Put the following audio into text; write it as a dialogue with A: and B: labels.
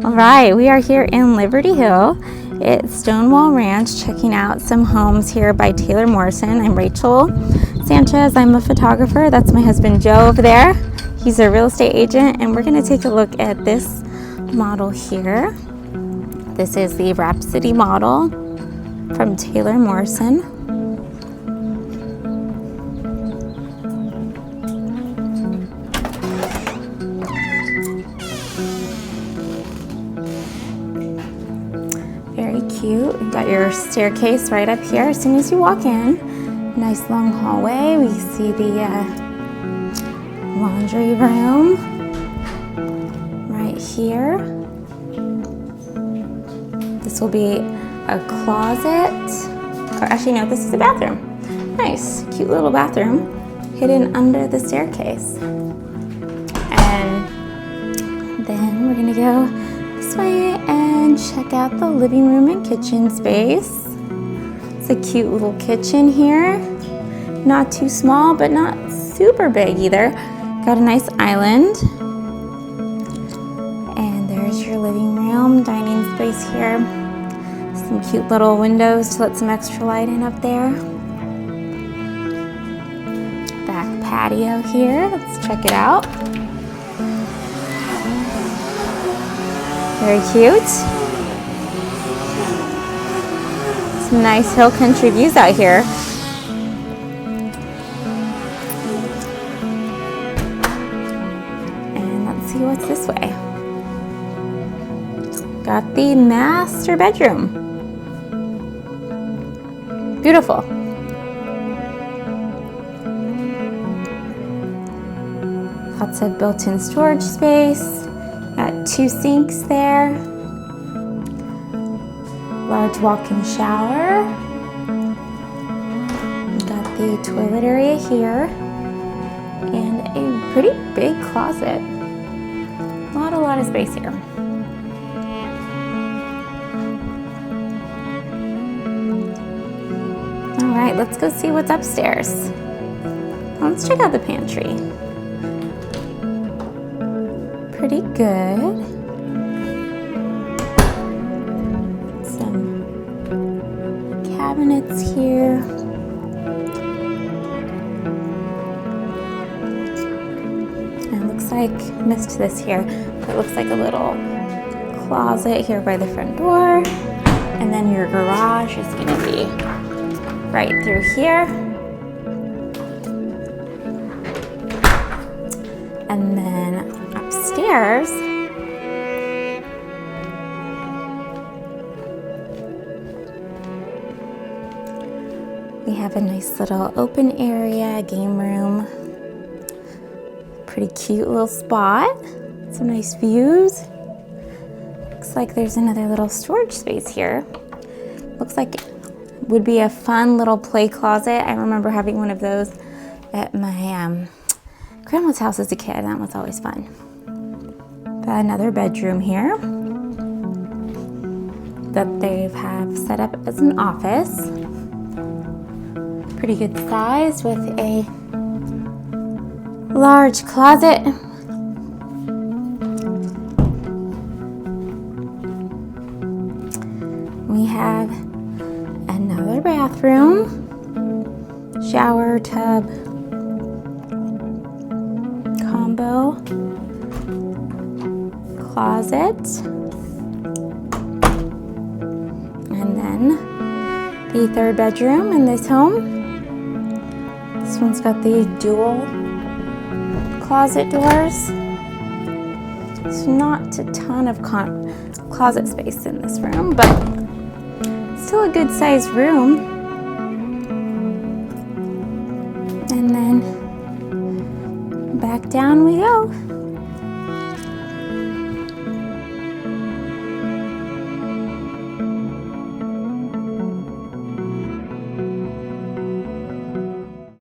A: All right, we are here in Liberty Hill. It's Stonewall Ranch, checking out some homes here by Taylor Morrison. I'm Rachel Sanches. I'm a photographer. That's my husband Joe over there. He's a real estate agent, and we're going to take a look at this model here. This is the Rhapsody model from Taylor Morrison. Very cute. You've got your staircase right up here as soon as you walk in. Nice long hallway. We see the laundry room right here. This will be a closet. Or actually, no, this is a bathroom. Nice, cute little bathroom hidden under the staircase. And then we're gonna go this way and check out the living room and kitchen space. It's a cute little kitchen here. Not too small, but not super big either. Got a nice island. And there's your living room, dining space here. Some cute little windows to let some extra light in up there. Back patio here, let's check it out. Very cute. Some nice hill country views out here. And let's see what's this way. Got the master bedroom. Beautiful. Lots of built-in storage space. Got 2 sinks there. Large walk-in shower. Got the toilet area here. And a pretty big closet. A lot of space here. All right, let's go see what's upstairs. Let's check out the pantry. Pretty good. Some cabinets here. And it looks like, missed this here, it looks like a little closet here by the front door. And then your garage is gonna be right through here. And then upstairs, we have a nice little open area, game room. Pretty cute little spot. Some nice views. Looks like there's another little storage space here. Looks like it would be a fun little play closet. I remember having one of those at my grandma's house as a kid. That was always fun. Got another bedroom here that they have set up as an office. Pretty good size with a large closet. We have another bathroom, shower, tub, combo, closet, and then the third bedroom in this home. This one's got the dual closet doors. There's not a ton of closet space in this room, but still a good sized room. And then back down we go.